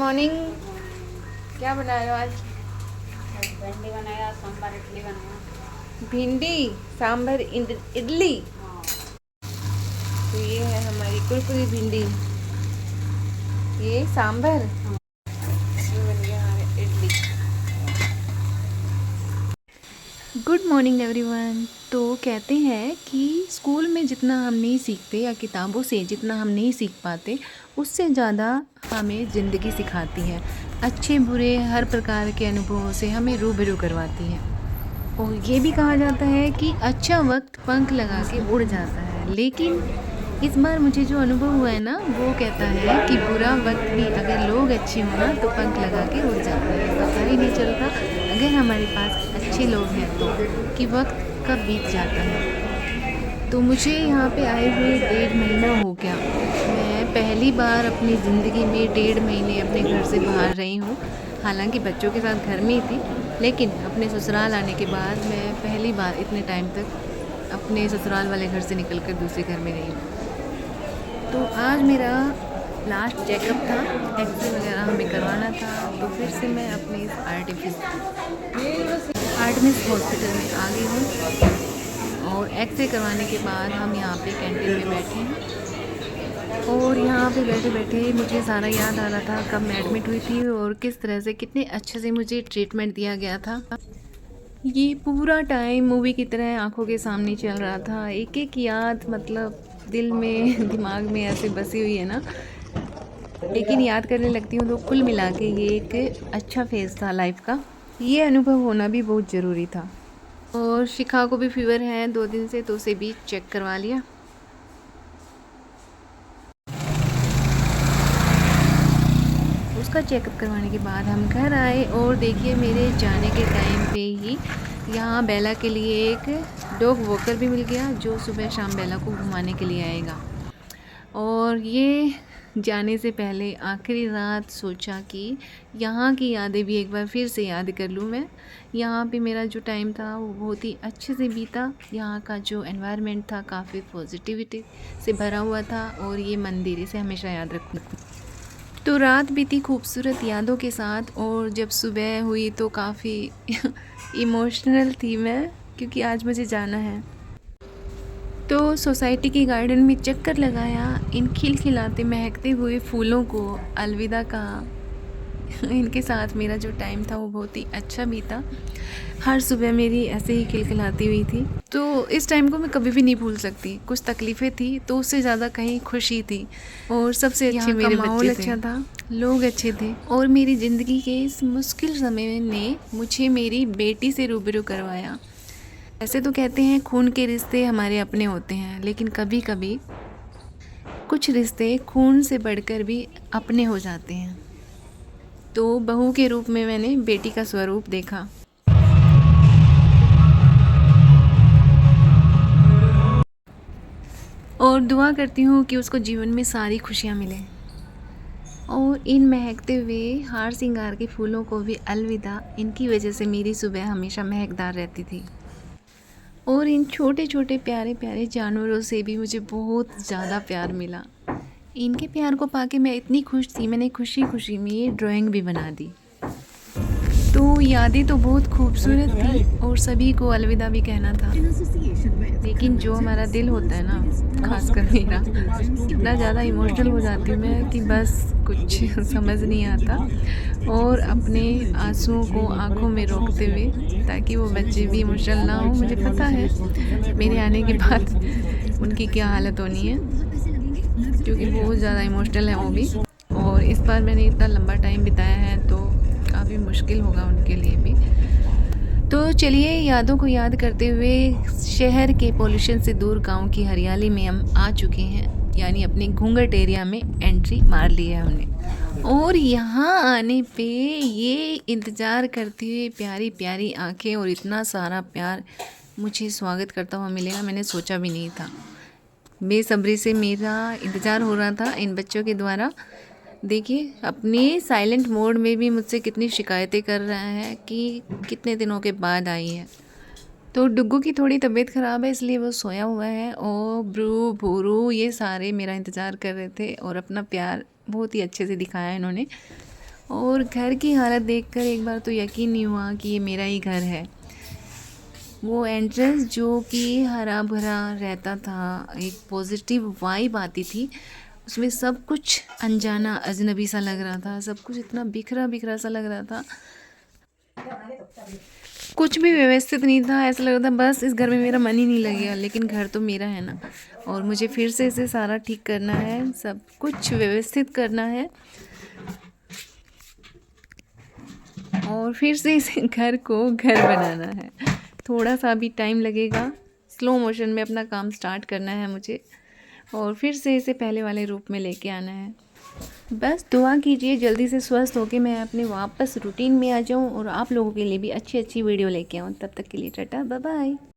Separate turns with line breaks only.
Morning. क्या बना रहे हो आज?
भिंडी बनाया, सांभर इडली बनाया।
भिंडी सांभर इडली।
हाँ।
तो ये है हमारी कुरकुरी भिंडी, ये सांभर, ये बन गया हमारे इडली। Good morning everyone. तो कहते हैं कि स्कूल में जितना हम नहीं सीखते या किताबों से जितना हम नहीं सीख पाते, उससे ज़्यादा हमें ज़िंदगी सिखाती है। अच्छे बुरे हर प्रकार के अनुभवों से हमें रूबरू करवाती है। और ये भी कहा जाता है कि अच्छा वक्त पंख लगा के उड़ जाता है, लेकिन इस बार मुझे जो अनुभव हुआ है ना, वो कहता है कि बुरा वक्त भी अगर लोग अच्छे हो ना तो पंख लगा के उड़ जाता है। पता ही नहीं चलता अगर हमारे पास अच्छे लोग हैं तो कि वक्त कब बीत जाता है। तो मुझे यहाँ पे आए हुए 1.5 महीना हो गया। मैं पहली बार अपनी ज़िंदगी में 1.5 महीने अपने घर से बाहर रही हूँ। हालांकि बच्चों के साथ घर में ही थी, लेकिन अपने ससुराल आने के बाद मैं पहली बार इतने टाइम तक अपने ससुराल वाले घर से निकल कर दूसरे घर में गई हूँ। तो आज मेरा लास्ट चेकअप था, एक्सरे वगैरह हमें करवाना था। तो फिर से मैं अपने इस आर्टमिस हॉस्पिटल में आ गई हूँ और एक्सरे करवाने के बाद हम यहाँ पे कैंटीन में बैठे हैं। और यहाँ पे बैठे बैठे मुझे सारा याद आ रहा था कब मैं एडमिट हुई थी और किस तरह से कितने अच्छे से मुझे ट्रीटमेंट दिया गया था। ये पूरा टाइम मूवी की तरह आंखों के सामने चल रहा था। एक एक याद मतलब दिल में दिमाग में ऐसे बसी हुई है ना, लेकिन याद करने लगती हूँ तो कुल मिला के ये एक अच्छा फेज़ था लाइफ का। ये अनुभव होना भी बहुत ज़रूरी था। और शिखा को भी फीवर है 2 दिन से, तो उसे भी चेक करवा लिया। उसका चेकअप करवाने के बाद हम घर आए और देखिए मेरे जाने के टाइम पे ही यहाँ बेला के लिए एक डॉग वॉकर भी मिल गया जो सुबह शाम बेला को घुमाने के लिए आएगा। और ये जाने से पहले आखिरी रात सोचा कि यहाँ की यादें भी एक बार फिर से याद कर लूँ मैं। यहाँ पे मेरा जो टाइम था वो बहुत ही अच्छे से बीता। यहाँ का जो एनवायरनमेंट था काफ़ी पॉजिटिविटी से भरा हुआ था और ये मंदिर, इसे हमेशा याद रखूँ। तो रात बीती खूबसूरत यादों के साथ, और जब सुबह हुई तो काफ़ी इमोशनल थी मैं, क्योंकि आज मुझे जाना है। तो सोसाइटी के गार्डन में चक्कर लगाया, इन खिलखिलाते महकते हुए फूलों को अलविदा कहा। इनके साथ मेरा जो टाइम था वो बहुत ही अच्छा बीता। हर सुबह मेरी ऐसे ही खिलखिलाती हुई थी। तो इस टाइम को मैं कभी भी नहीं भूल सकती। कुछ तकलीफ़ें थी तो उससे ज़्यादा कहीं खुशी थी। और सबसे अच्छे मेरे माहौल अच्छा था, लोग अच्छे थे। और मेरी ज़िंदगी के इस मुश्किल समय ने मुझे मेरी बेटी से रूबरू करवाया। ऐसे तो कहते हैं खून के रिश्ते हमारे अपने होते हैं, लेकिन कभी कभी कुछ रिश्ते खून से बढ़कर भी अपने हो जाते हैं। तो बहू के रूप में मैंने बेटी का स्वरूप देखा। और दुआ करती हूँ कि उसको जीवन में सारी खुशियाँ मिलें। और इन महकते हुए हार सिंगार के फूलों को भी अलविदा। इनकी वजह से मेरी सुबह हमेशा महकदार रहती थी। और इन छोटे छोटे प्यारे प्यारे जानवरों से भी मुझे बहुत ज़्यादा प्यार मिला। इनके प्यार को पाके मैं इतनी खुश थी, मैंने खुशी खुशी में ये ड्राइंग भी बना दी। तो यादें तो बहुत खूबसूरत थी और सभी को अलविदा भी कहना था, लेकिन जो हमारा दिल होता है ना, खासकर मेरा, इतना ज़्यादा इमोशनल हो जाती हूँ मैं कि बस कुछ समझ नहीं आता। और अपने आंसुओं को आंखों में रोकते हुए, ताकि वो बच्चे भी इमोशनल ना हो। मुझे पता है मेरे आने के बाद उनकी क्या हालत होनी है, क्योंकि बहुत ज़्यादा इमोशनल है वो भी। और इस बार मैंने इतना लंबा टाइम बिताया है तो काफ़ी मुश्किल होगा उनके लिए भी। तो चलिए यादों को याद करते हुए शहर के पोल्यूशन से दूर गांव की हरियाली में हम आ चुके हैं, यानी अपने घूंघट एरिया में एंट्री मार ली है हमने। और यहाँ आने पे ये इंतज़ार करते हुए प्यारी प्यारी आंखें और इतना सारा प्यार मुझे स्वागत करता हुआ मिलेगा, मैंने सोचा भी नहीं था। बेसब्री से मेरा इंतज़ार हो रहा था इन बच्चों के द्वारा। देखिए अपने साइलेंट मोड में भी मुझसे कितनी शिकायतें कर रहा है कि कितने दिनों के बाद आई है। तो डुग्गू की थोड़ी तबीयत ख़राब है, इसलिए वो सोया हुआ है। और ब्रू भूरू ये सारे मेरा इंतज़ार कर रहे थे और अपना प्यार बहुत ही अच्छे से दिखाया इन्होंने। और घर की हालत देखकर एक बार तो यकीन नहीं हुआ कि ये मेरा ही घर है। वो एंट्रेंस जो कि हरा भरा रहता था, एक पॉजिटिव वाइब आती थी, उसमें सब कुछ अनजाना अजनबी सा लग रहा था, सब कुछ इतना बिखरा बिखरा सा लग रहा था, कुछ भी व्यवस्थित नहीं था। ऐसा लग रहा था बस इस घर में मेरा मन ही नहीं लगेगा, लेकिन घर तो मेरा है ना, और मुझे फिर से इसे सारा ठीक करना है, सब कुछ व्यवस्थित करना है और फिर से इस घर को घर बनाना है। थोड़ा सा भी टाइम लगेगा, स्लो मोशन में अपना काम स्टार्ट करना है मुझे और फिर से इसे पहले वाले रूप में लेके आना है। बस दुआ कीजिए जल्दी से स्वस्थ होके मैं अपने वापस रूटीन में आ जाऊं और आप लोगों के लिए भी अच्छी अच्छी वीडियो लेके आऊं। तब तक के लिए टाटा, बाय बाय।